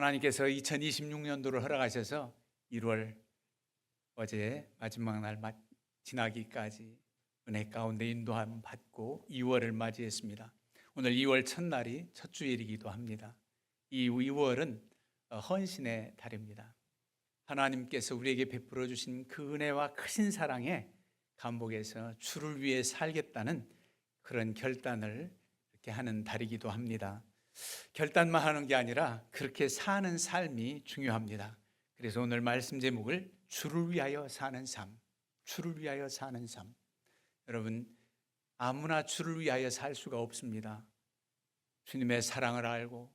하나님께서 2026년도를 허락하셔서 1월 어제 마지막 날 지나기까지 은혜 가운데 인도함 받고 2월을 맞이했습니다. 오늘 2월 첫날이 첫 주일이기도 합니다. 이 2월은 헌신의 달입니다. 하나님께서 우리에게 베풀어 주신 그 은혜와 크신 사랑에 감복해서 주를 위해 살겠다는 그런 결단을 이렇게 하는 달이기도 합니다. 결단만 하는 게 아니라 그렇게 사는 삶이 중요합니다. 그래서 오늘 말씀 제목을 주를 위하여 사는 삶, 주를 위하여 사는 삶. 여러분, 아무나 주를 위하여 살 수가 없습니다. 주님의 사랑을 알고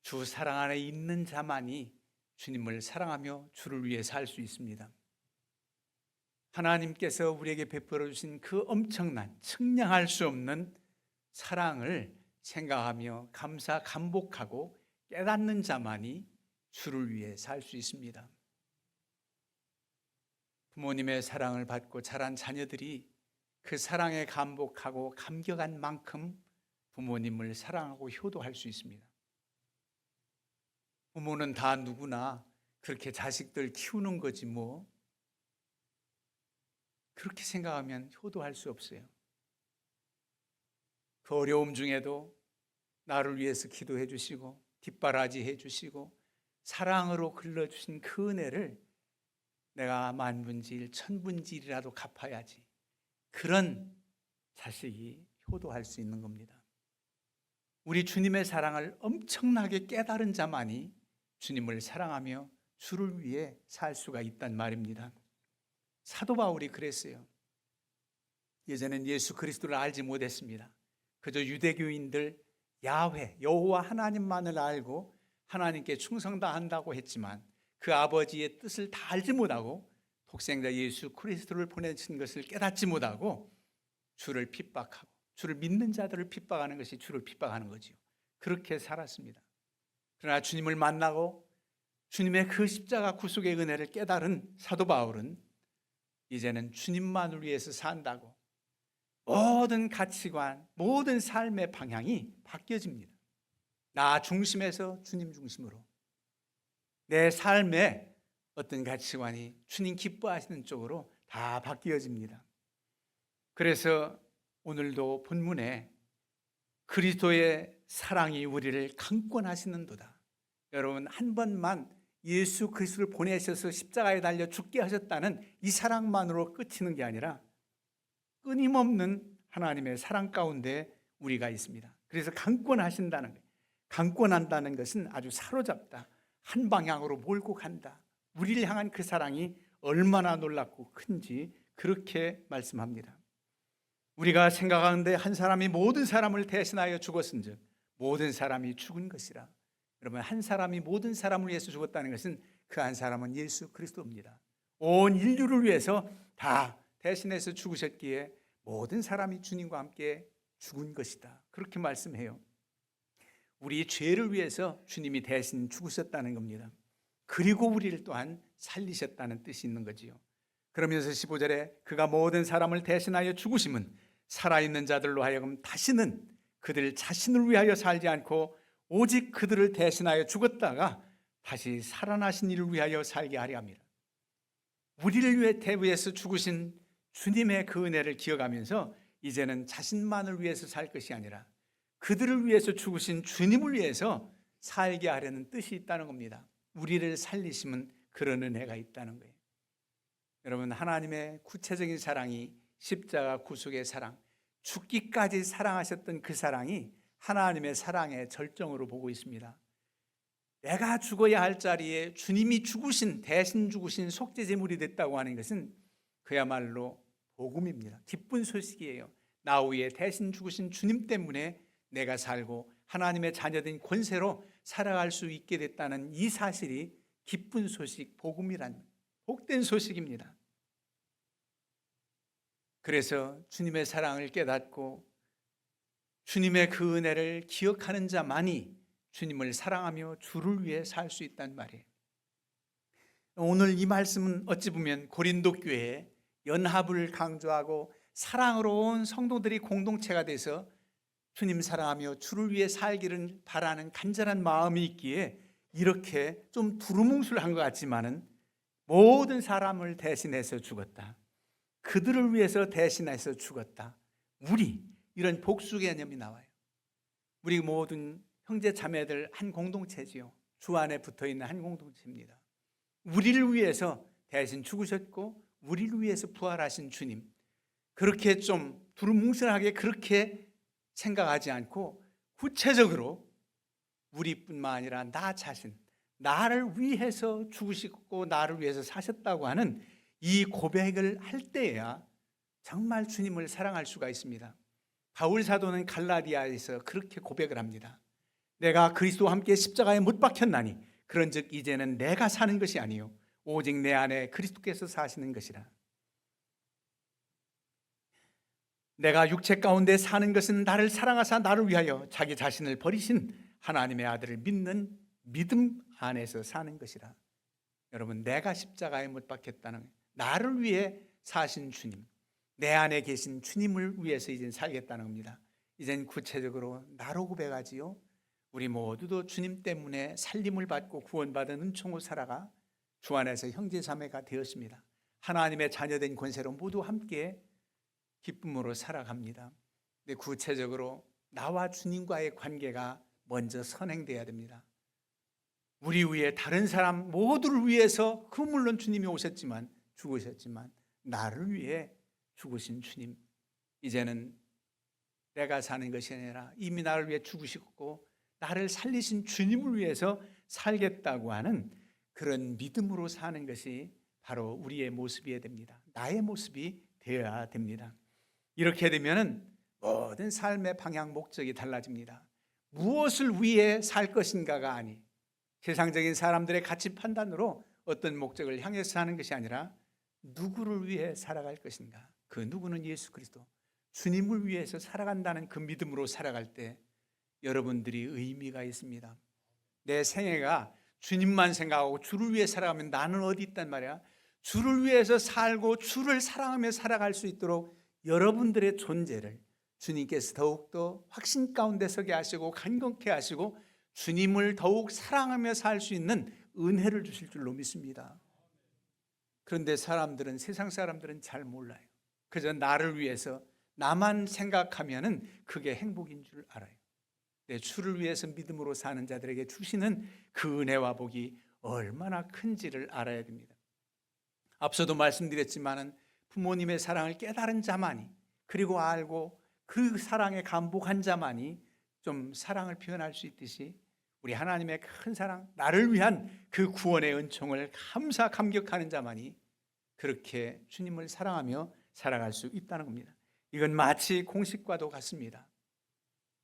주 사랑 안에 있는 자만이 주님을 사랑하며 주를 위해 살 수 있습니다. 하나님께서 우리에게 베풀어 주신 그 엄청난 측량할 수 없는 사랑을 생각하며 감복하고 깨닫는 자만이 주를 위해 살 수 있습니다. 부모님의 사랑을 받고 자란 자녀들이 그 사랑에 감복하고 감격한 만큼 부모님을 사랑하고 효도할 수 있습니다. 부모는 다 누구나 그렇게 자식들 키우는 거지 뭐. 그렇게 생각하면 효도할 수 없어요. 그 어려움 중에도 나를 위해서 기도해 주시고 뒷바라지 해 주시고 사랑으로 길러주신 그 은혜를 내가 만분지일 천분지일이라도 갚아야지. 그런 자식이 효도할 수 있는 겁니다. 우리 주님의 사랑을 엄청나게 깨달은 자만이 주님을 사랑하며 주를 위해 살 수가 있단 말입니다. 사도 바울이 그랬어요. 예전엔 예수 그리스도를 알지 못했습니다. 그저 유대교인들 야훼, 여호와 하나님만을 알고 하나님께 충성다한다고 했지만 그 아버지의 뜻을 다 알지 못하고 독생자 예수 그리스도를 보내신 것을 깨닫지 못하고 주를 핍박하고 주를 믿는 자들을 핍박하는 것이 주를 핍박하는 거지요. 그렇게 살았습니다. 그러나 주님을 만나고 주님의 그 십자가 구속의 은혜를 깨달은 사도 바울은 이제는 주님만을 위해서 산다고 모든 가치관, 모든 삶의 방향이 바뀌어집니다. 나 중심에서 주님 중심으로 내 삶의 어떤 가치관이 주님 기뻐하시는 쪽으로 다 바뀌어집니다. 그래서 오늘도 본문에 그리스도의 사랑이 우리를 강권하시는도다. 여러분, 한 번만 예수 그리스도를 보내셔서 십자가에 달려 죽게 하셨다는 이 사랑만으로 끝이는 게 아니라 끊임없는 하나님의 사랑 가운데 우리가 있습니다. 그래서 강권하신다는 거예요. 강권한다는 것은 아주 사로잡다, 한 방향으로 몰고 간다. 우리를 향한 그 사랑이 얼마나 놀랍고 큰지 그렇게 말씀합니다. 우리가 생각하는데 한 사람이 모든 사람을 대신하여 죽었은즉 모든 사람이 죽은 것이라. 여러분, 한 사람이 모든 사람을 위해서 죽었다는 것은 그 한 사람은 예수 그리스도입니다. 온 인류를 위해서 다 대신해서 죽으셨기에 모든 사람이 주님과 함께 죽은 것이다. 그렇게 말씀해요. 우리 죄를 위해서 주님이 대신 죽으셨다는 겁니다. 그리고 우리를 또한 살리셨다는 뜻이 있는 거지요. 그러면서 15절에 그가 모든 사람을 대신하여 죽으심은 살아있는 자들로 하여금 다시는 그들 자신을 위하여 살지 않고 오직 그들을 대신하여 죽었다가 다시 살아나신 이를 위하여 살게 하려 합니다. 우리를 위해 대위해서 죽으신 주님의 그 은혜를 기억하면서 이제는 자신만을 위해서 살 것이 아니라 그들을 위해서 죽으신 주님을 위해서 살게 하려는 뜻이 있다는 겁니다. 우리를 살리시면 그런 은혜가 있다는 거예요. 여러분, 하나님의 구체적인 사랑이 십자가 구속의 사랑, 죽기까지 사랑하셨던 그 사랑이 하나님의 사랑의 절정으로 보고 있습니다. 내가 죽어야 할 자리에 주님이 죽으신, 대신 죽으신 속죄제물이 됐다고 하는 것은 그야말로 복음입니다. 기쁜 소식이에요. 나 위에 대신 죽으신 주님 때문에 내가 살고 하나님의 자녀된 권세로 살아갈 수 있게 됐다는 이 사실이 기쁜 소식, 복음이란 복된 소식입니다. 그래서 주님의 사랑을 깨닫고 주님의 그 은혜를 기억하는 자만이 주님을 사랑하며 주를 위해 살 수 있단 말이에요. 오늘 이 말씀은 어찌 보면 고린도 교회에 연합을 강조하고 사랑으로 온 성도들이 공동체가 돼서 주님 사랑하며 주를 위해 살기를 바라는 간절한 마음이 있기에 이렇게 좀 두루뭉술한 것 같지만은 모든 사람을 대신해서 죽었다. 그들을 위해서 대신해서 죽었다. 우리, 이런 복수 개념이 나와요. 우리 모든 형제 자매들 한 공동체지요. 주 안에 붙어있는 한 공동체입니다. 우리를 위해서 대신 죽으셨고 우리를 위해서 부활하신 주님, 그렇게 좀 두루뭉술하게 그렇게 생각하지 않고 구체적으로 우리뿐만 아니라 나 자신, 나를 위해서 죽으시고 나를 위해서 사셨다고 하는 이 고백을 할 때야 정말 주님을 사랑할 수가 있습니다. 바울 사도는 갈라디아에서 그렇게 고백을 합니다. 내가 그리스도와 함께 십자가에 못 박혔나니 그런즉 이제는 내가 사는 것이 아니요 오직 내 안에 그리스도께서 사시는 것이라. 내가 육체 가운데 사는 것은 나를 사랑하사 나를 위하여 자기 자신을 버리신 하나님의 아들을 믿는 믿음 안에서 사는 것이라. 여러분, 내가 십자가에 못 박혔다는, 나를 위해 사신 주님, 내 안에 계신 주님을 위해서 이젠 살겠다는 겁니다. 이젠 구체적으로 나로 고백하지요. 우리 모두도 주님 때문에 살림을 받고 구원받은 은총으로 살아가 주 안에서 형제 자매가 되었습니다. 하나님의 자녀된 권세로 모두 함께 기쁨으로 살아갑니다. 근데 구체적으로 나와 주님과의 관계가 먼저 선행돼야 됩니다. 우리 위해 다른 사람 모두를 위해서, 그 물론 주님이 오셨지만 죽으셨지만 나를 위해 죽으신 주님, 이제는 내가 사는 것이 아니라 이미 나를 위해 죽으시고 나를 살리신 주님을 위해서 살겠다고 하는 그런 믿음으로 사는 것이 바로 우리의 모습이어야 됩니다. 나의 모습이 되어야 됩니다. 이렇게 되면 모든 삶의 방향, 목적이 달라집니다. 무엇을 위해 살 것인가가 아니, 세상적인 사람들의 가치 판단으로 어떤 목적을 향해서 사는 것이 아니라 누구를 위해 살아갈 것인가. 그 누구는 예수 그리스도, 주님을 위해서 살아간다는 그 믿음으로 살아갈 때 여러분들이 의미가 있습니다. 내 생애가 주님만 생각하고 주를 위해 살아가면 나는 어디 있단 말이야. 주를 위해서 살고 주를 사랑하며 살아갈 수 있도록 여러분들의 존재를 주님께서 더욱더 확신 가운데 서게 하시고 간곡케 하시고 주님을 더욱 사랑하며 살 수 있는 은혜를 주실 줄로 믿습니다. 그런데 사람들은, 세상 사람들은 잘 몰라요. 그저 나를 위해서 나만 생각하면은 그게 행복인 줄 알아요. 내 주를 위해서 믿음으로 사는 자들에게 주시는 그 은혜와 복이 얼마나 큰지를 알아야 됩니다. 앞서도 말씀드렸지만은 부모님의 사랑을 깨달은 자만이, 그리고 알고 그 사랑에 감복한 자만이 좀 사랑을 표현할 수 있듯이 우리 하나님의 큰 사랑, 나를 위한 그 구원의 은총을 감격하는 자만이 그렇게 주님을 사랑하며 살아갈 수 있다는 겁니다. 이건 마치 공식과도 같습니다.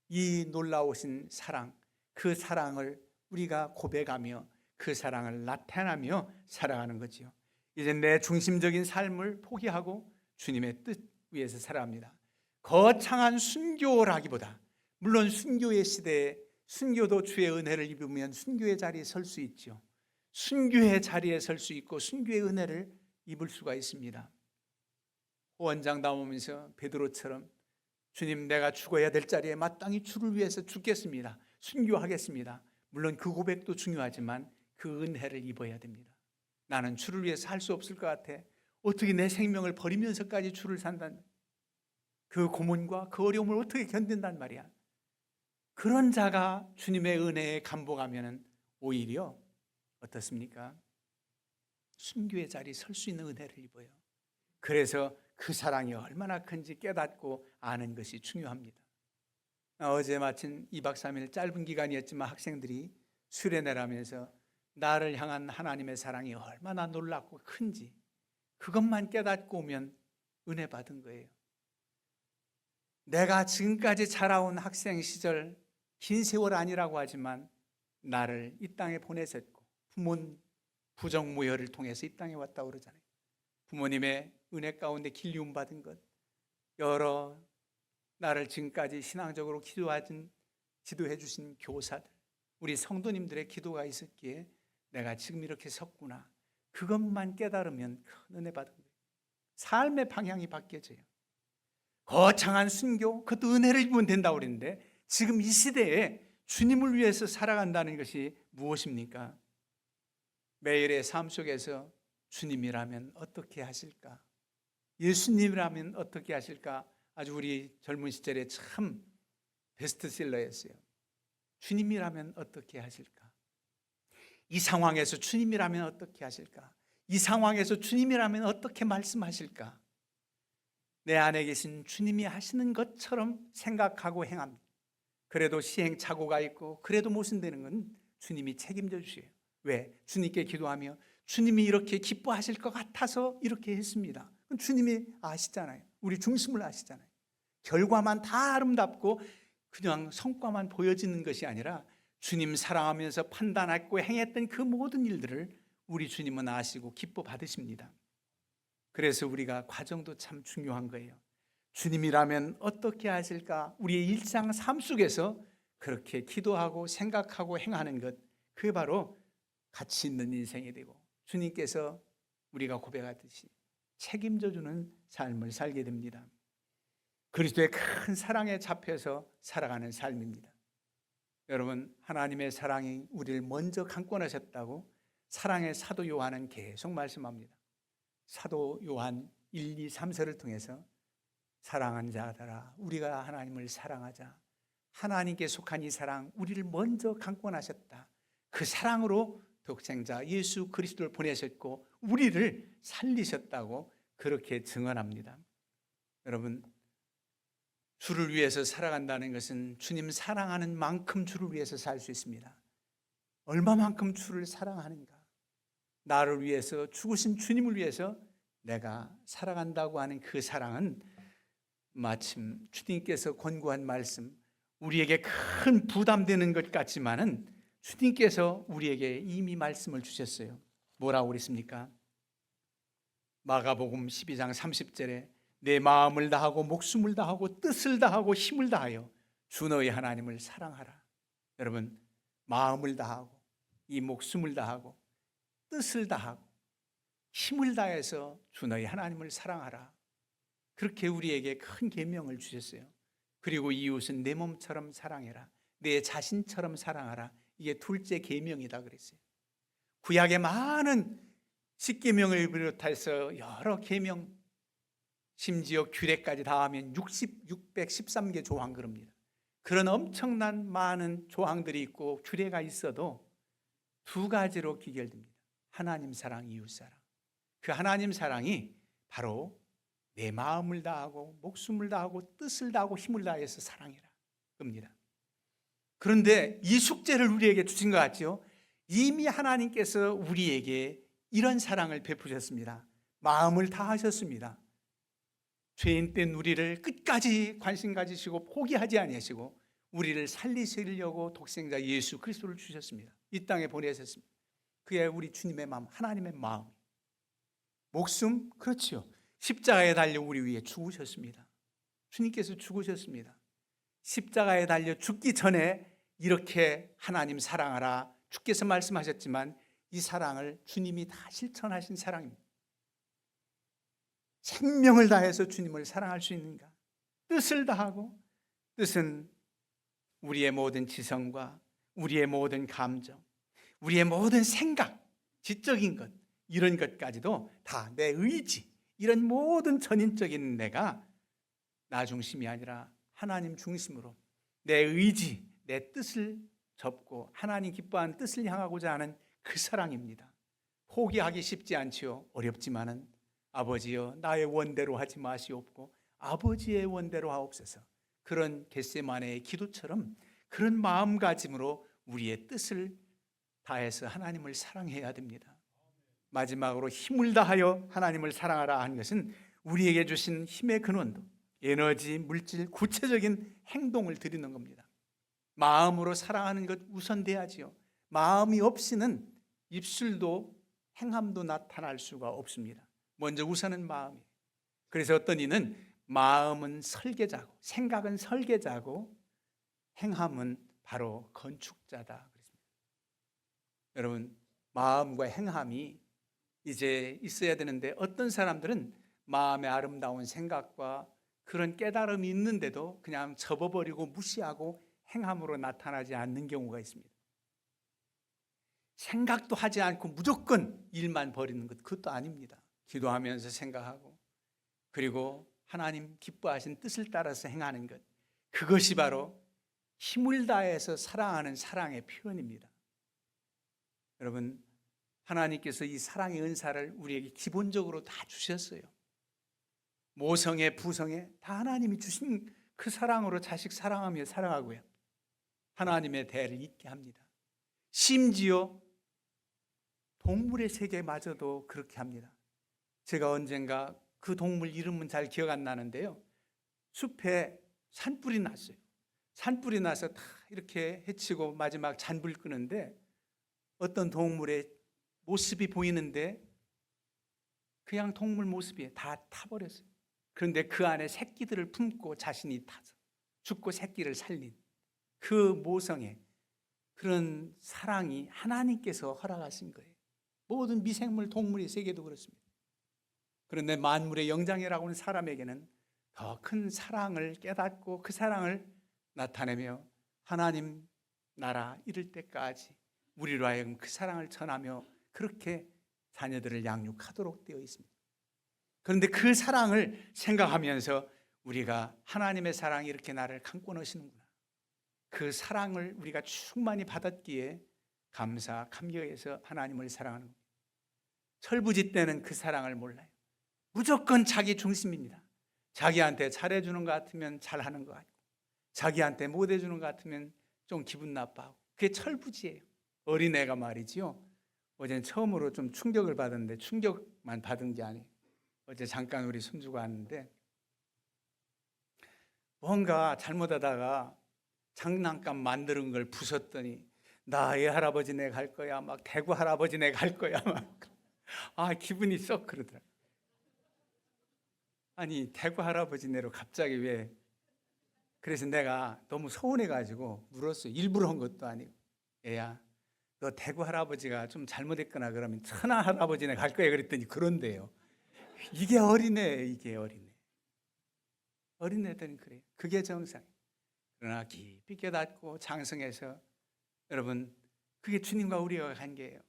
이 놀라우신 사랑, 그 사랑을 우리가 고백하며 그 사랑을 나타내며 살아가는 거지요. 이제 내 중심적인 삶을 포기하고 주님의 뜻 위해서 살아갑니다. 거창한 순교라기보다, 물론 순교의 시대에 순교도 주의 은혜를 입으면 순교의 자리에 설 수 있죠. 순교의 자리에 설 수 있고 순교의 은혜를 입을 수가 있습니다. 호원장 나오면서 베드로처럼 주님, 내가 죽어야 될 자리에 마땅히 주를 위해서 죽겠습니다, 순교하겠습니다. 물론 그 고백도 중요하지만 그 은혜를 입어야 됩니다. 나는 주를 위해서 할 수 없을 것 같아. 어떻게 내 생명을 버리면서까지 주를 산단, 그 고문과 그 어려움을 어떻게 견딘단 말이야. 그런 자가 주님의 은혜에 감복하면 오히려 어떻습니까? 순교의 자리에 설 수 있는 은혜를 입어요. 그래서 그 사랑이 얼마나 큰지 깨닫고 아는 것이 중요합니다. 어제 마친 2박 3일 짧은 기간이었지만 학생들이 수련회라면서 나를 향한 하나님의 사랑이 얼마나 놀랍고 큰지 그것만 깨닫고 오면 은혜 받은 거예요. 내가 지금까지 자라온 학생 시절 긴 세월 아니라고 하지만 나를 이 땅에 보내셨고 부모님 부정무혈을 통해서 이 땅에 왔다고 그러잖아요. 부모님의 은혜 가운데 길리움 받은 것, 여러 나를 지금까지 신앙적으로 기도해 주신 교사들, 우리 성도님들의 기도가 있었기에 내가 지금 이렇게 섰구나. 그것만 깨달으면 큰 은혜 받은 거예요. 삶의 방향이 바뀌어져요. 거창한 순교, 그것도 은혜를 입으면 된다고 그랬는데 지금 이 시대에 주님을 위해서 살아간다는 것이 무엇입니까? 매일의 삶 속에서 주님이라면 어떻게 하실까? 예수님이라면 어떻게 하실까? 아주 우리 젊은 시절에 참 베스트셀러였어요. 주님이라면 어떻게 하실까? 이 상황에서 주님이라면 어떻게 하실까? 이 상황에서 주님이라면 어떻게 말씀하실까? 내 안에 계신 주님이 하시는 것처럼 생각하고 행합니다. 그래도 시행착오가 있고 그래도 모순되는 건 주님이 책임져 주세요. 왜? 주님께 기도하며 주님이 이렇게 기뻐하실 것 같아서 이렇게 했습니다. 주님이 아시잖아요. 우리 중심을 아시잖아요. 결과만 다 아름답고 그냥 성과만 보여지는 것이 아니라 주님 사랑하면서 판단했고 행했던 그 모든 일들을 우리 주님은 아시고 기뻐 받으십니다. 그래서 우리가 과정도 참 중요한 거예요. 주님이라면 어떻게 하실까? 우리의 일상 삶 속에서 그렇게 기도하고 생각하고 행하는 것, 그게 바로 가치 있는 인생이 되고 주님께서 우리가 고백하듯이 책임져 주는 삶을 살게 됩니다. 그리스도의 큰 사랑에 잡혀서 살아가는 삶입니다. 여러분, 하나님의 사랑이 우리를 먼저 강권하셨다고 사랑의 사도 요한은 계속 말씀합니다. 사도 요한 1, 2, 3서를 통해서 사랑하는 자들아, 우리가 하나님을 사랑하자. 하나님께 속한 이 사랑, 우리를 먼저 강권하셨다. 그 사랑으로 독생자 예수 그리스도를 보내셨고 우리를 살리셨다고 그렇게 증언합니다. 여러분, 주를 위해서 살아간다는 것은 주님 사랑하는 만큼 주를 위해서 살 수 있습니다. 얼마만큼 주를 사랑하는가? 나를 위해서 죽으신 주님을 위해서 내가 살아간다고 하는 그 사랑은 마침 주님께서 권고한 말씀, 우리에게 큰 부담되는 것 같지만은 주님께서 우리에게 이미 말씀을 주셨어요. 뭐라고 그랬습니까? 마가복음 12장 30절에 내 마음을 다하고 목숨을 다하고 뜻을 다하고 힘을 다하여 주 너희 하나님을 사랑하라. 여러분, 마음을 다하고 이 목숨을 다하고 뜻을 다하고 힘을 다해서 주 너희 하나님을 사랑하라. 그렇게 우리에게 큰 계명을 주셨어요. 그리고 이웃은 내 몸처럼 사랑해라. 내 자신처럼 사랑하라. 이게 둘째 계명이다 그랬어요. 구약의 많은 십계명을 비롯해서 여러 계명, 심지어 규례까지 다 하면 613개 조항 그럽니다. 그런 엄청난 많은 조항들이 있고 규례가 있어도 두 가지로 귀결됩니다. 하나님 사랑, 이웃 사랑. 그 하나님 사랑이 바로 내 마음을 다하고 목숨을 다하고 뜻을 다하고 힘을 다해서 사랑해라 겁니다. 그런데 이 숙제를 우리에게 주신 것 같죠? 이미 하나님께서 우리에게 이런 사랑을 베푸셨습니다. 마음을 다하셨습니다. 죄인 된 우리를 끝까지 관심 가지시고 포기하지 아니하시고 우리를 살리시려고 독생자 예수 그리스도를 주셨습니다. 이 땅에 보내셨습니다. 그게 우리 주님의 마음, 하나님의 마음. 목숨, 그렇지요. 십자가에 달려 우리 위해 죽으셨습니다. 주님께서 죽으셨습니다. 십자가에 달려 죽기 전에 이렇게 하나님 사랑하라 주께서 말씀하셨지만 이 사랑을 주님이 다 실천하신 사랑입니다. 생명을 다해서 주님을 사랑할 수 있는가? 뜻을 다하고, 뜻은 우리의 모든 지성과 우리의 모든 감정, 우리의 모든 생각, 지적인 것, 이런 것까지도 다 내 의지, 이런 모든 전인적인 내가 나 중심이 아니라 하나님 중심으로 내 의지, 내 뜻을 접고 하나님 기뻐하는 뜻을 향하고자 하는 그 사랑입니다. 포기하기 쉽지 않지요. 어렵지만은 아버지여 나의 원대로 하지 마시옵고 아버지의 원대로 하옵소서. 그런 겟세마네의 기도처럼 그런 마음가짐으로 우리의 뜻을 다해서 하나님을 사랑해야 됩니다. 마지막으로 힘을 다하여 하나님을 사랑하라 한 것은 우리에게 주신 힘의 근원도 에너지, 물질, 구체적인 행동을 드리는 겁니다. 마음으로 사랑하는 것 우선돼야지요. 마음이 없이는 입술도 행함도 나타날 수가 없습니다. 먼저 우선은 마음이에요. 그래서 어떤 이는 마음은 설계자고 생각은 설계자고 행함은 바로 건축자다 그랬습니다. 여러분, 마음과 행함이 이제 있어야 되는데 어떤 사람들은 마음의 아름다운 생각과 그런 깨달음이 있는데도 그냥 접어버리고 무시하고 행함으로 나타나지 않는 경우가 있습니다. 생각도 하지 않고 무조건 일만 벌이는 것, 그것도 아닙니다. 기도하면서 생각하고, 그리고 하나님 기뻐하신 뜻을 따라서 행하는 것, 그것이 바로 힘을 다해서 사랑하는 사랑의 표현입니다. 여러분, 하나님께서 이 사랑의 은사를 우리에게 기본적으로 다 주셨어요. 모성애, 부성애 다 하나님이 주신 그 사랑으로 자식 사랑하며 살아가고요, 하나님의 대를 잊게 합니다. 심지어 동물의 세계마저도 그렇게 합니다. 제가 언젠가 그 동물 이름은 잘 기억 안 나는데요, 숲에 산불이 났어요. 산불이 나서 다 이렇게 해치고 마지막 잔불 끄는데 어떤 동물의 모습이 보이는데 그냥 동물 모습이 다 타버렸어요. 그런데 그 안에 새끼들을 품고 자신이 타서 죽고 새끼를 살린 그 모성의 그런 사랑이 하나님께서 허락하신 거예요. 모든 미생물, 동물의 세계도 그렇습니다. 그런데 만물의 영장이라고 하는 사람에게는 더 큰 사랑을 깨닫고 그 사랑을 나타내며 하나님 나라 이를 때까지 우리로 하여금 그 사랑을 전하며 그렇게 자녀들을 양육하도록 되어 있습니다. 그런데 그 사랑을 생각하면서 우리가 하나님의 사랑이 이렇게 나를 감고 넣으시는구나, 그 사랑을 우리가 충만히 받았기에 감사, 감격해서 하나님을 사랑하는 겁니다. 철부지 때는 그 사랑을 몰라요. 무조건 자기 중심입니다. 자기한테 잘해주는 것 같으면 잘하는 것 같고, 자기한테 못해주는 것 같으면 좀 기분 나빠하고, 그게 철부지예요. 어린애가 말이지요, 어제는 처음으로 좀 충격을 받았는데, 충격만 받은 게 아니에요. 어제 잠깐 우리 손주가 왔는데 뭔가 잘못하다가 장난감 만드는 걸 부쉈더니 나 애 할아버지네 갈 거야, 막 대구 할아버지네 갈 거야, 막. 아, 기분이 썩 그러더라. 아니, 대구 할아버지네로 갑자기 왜? 그래서 내가 너무 서운해가지고 물었어요. 일부러 한 것도 아니고. 얘야, 너 대구 할아버지가 좀 잘못했거나 그러면 천하 할아버지네 갈 거야. 그랬더니 그런데요. 이게 어린애, 이게 어린애. 어린애들은 그래요. 그게 정상. 그러나 깊이 깨닫고 장성해서, 여러분, 그게 주님과 우리가 관계예요.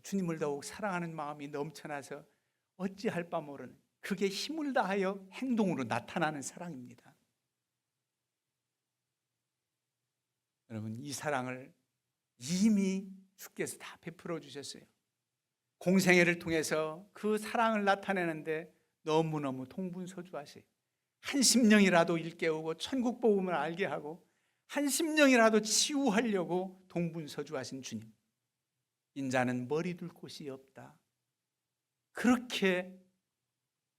주님을 더욱 사랑하는 마음이 넘쳐나서 어찌할 바 모르는, 그게 힘을 다하여 행동으로 나타나는 사랑입니다. 여러분, 이 사랑을 이미 주께서 다 베풀어 주셨어요. 공생애를 통해서 그 사랑을 나타내는데 너무너무 통분서주하세요. 한 심령이라도 일깨우고 천국 복음을 알게 하고 한 심령이라도 치유하려고 동분서주하신 주님. 인자는 머리 둘 곳이 없다. 그렇게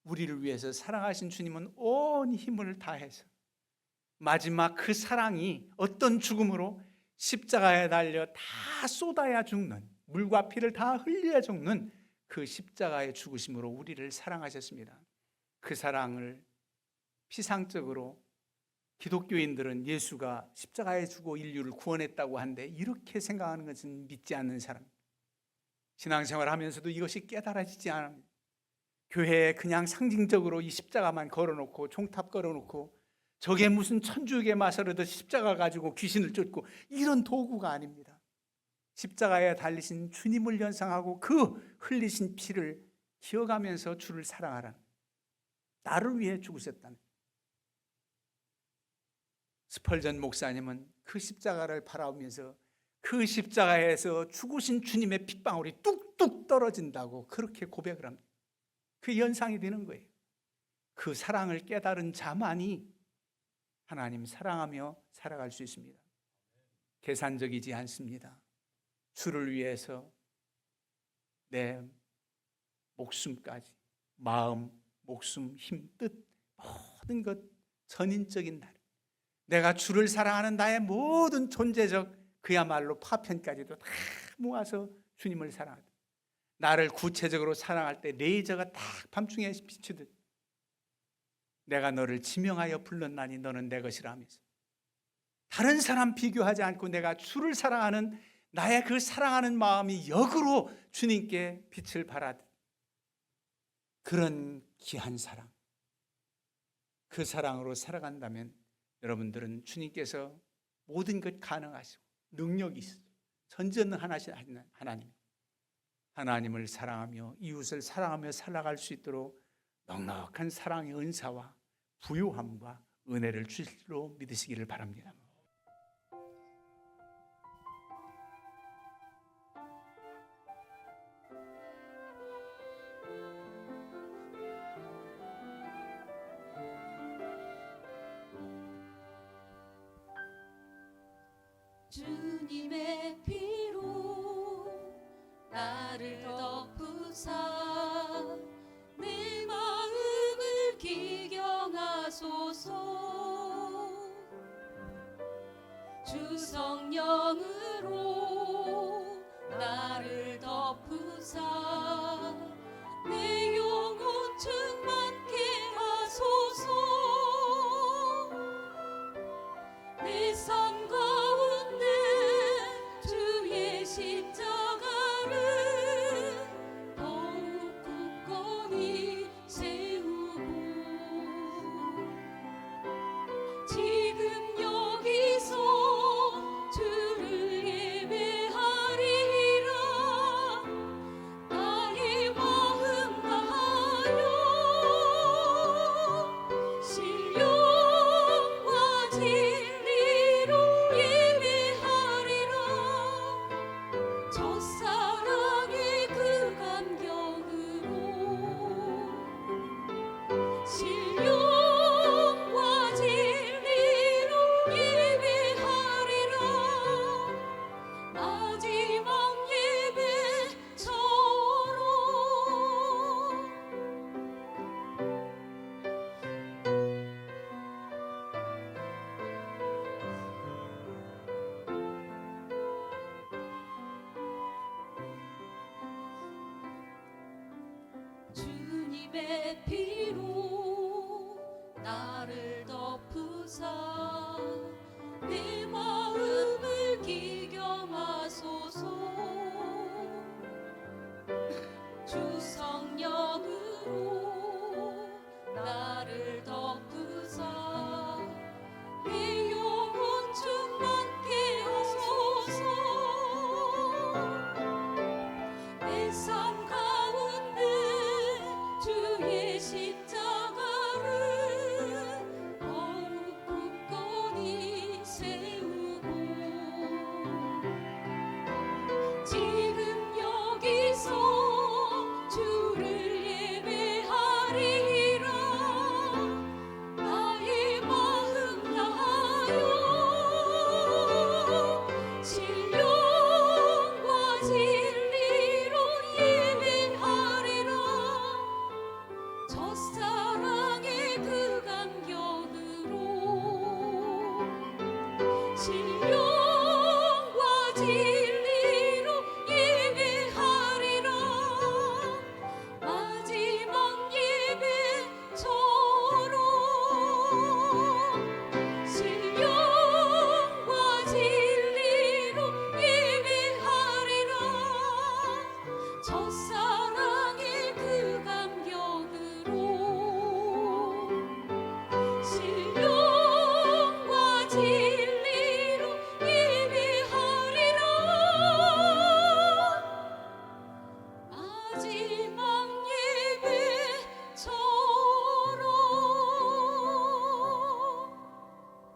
우리를 위해서 사랑하신 주님은 온 힘을 다해서 마지막 그 사랑이 어떤 죽음으로 십자가에 달려 다 쏟아야 죽는, 물과 피를 다 흘려야 죽는 그 십자가의 죽으심으로 우리를 사랑하셨습니다. 그 사랑을 피상적으로 기독교인들은 예수가 십자가에 죽어 인류를 구원했다고 하는데 이렇게 생각하는 것은 믿지 않는 사람. 신앙생활 하면서도 이것이 깨달아지지 않습니다. 교회에 그냥 상징적으로 이 십자가만 걸어놓고 종탑 걸어놓고 저게 무슨 천주교 마서르도 십자가 가지고 귀신을 쫓고 이런 도구가 아닙니다. 십자가에 달리신 주님을 연상하고 그 흘리신 피를 기억하면서 주를 사랑하라는, 나를 위해 죽으셨다는. 스펄전 목사님은 그 십자가를 바라보면서 그 십자가에서 죽으신 주님의 핏방울이 뚝뚝 떨어진다고 그렇게 고백을 합니다. 그 연상이 되는 거예요. 그 사랑을 깨달은 자만이 하나님 사랑하며 살아갈 수 있습니다. 계산적이지 않습니다. 주를 위해서 내 목숨까지, 마음, 목숨, 힘, 뜻, 모든 것 전인적인 날, 내가 주를 사랑하는 나의 모든 존재적 그야말로 파편까지도 다 모아서 주님을 사랑하다. 나를 구체적으로 사랑할 때 레이저가 딱 밤중에 비추듯 내가 너를 지명하여 불렀나니 너는 내 것이라 하면서 다른 사람 비교하지 않고 내가 주를 사랑하는 나의 그 사랑하는 마음이 역으로 주님께 빛을 발하듯, 그런 귀한 사랑, 그 사랑으로 살아간다면 여러분들은 주님께서 모든 것 가능하시고 능력이 있으시고 전전능하신 하나님, 하나님을 사랑하며 이웃을 사랑하며 살아갈 수 있도록 넉넉한 사랑의 은사와 부요함과 은혜를 주실 줄로 믿으시기를 바랍니다. 주님의 피로 나를 덮으사 내 마음을 기경하소서. 주 성령으로 나를 덮으사 내 영혼 충만케 하소서. 내 삶 가운데 주의 십자가를 더욱 굳건히 세우고 지금 여기서 주를 예배하리라. 나의 마음 다하여 신령과 진리로 예배하리라. 첫사랑의 그 감격으로 신령과 진리로 예배하리라. 마지막 예배처럼. 주님의 피로 나를 덮으사 내 마음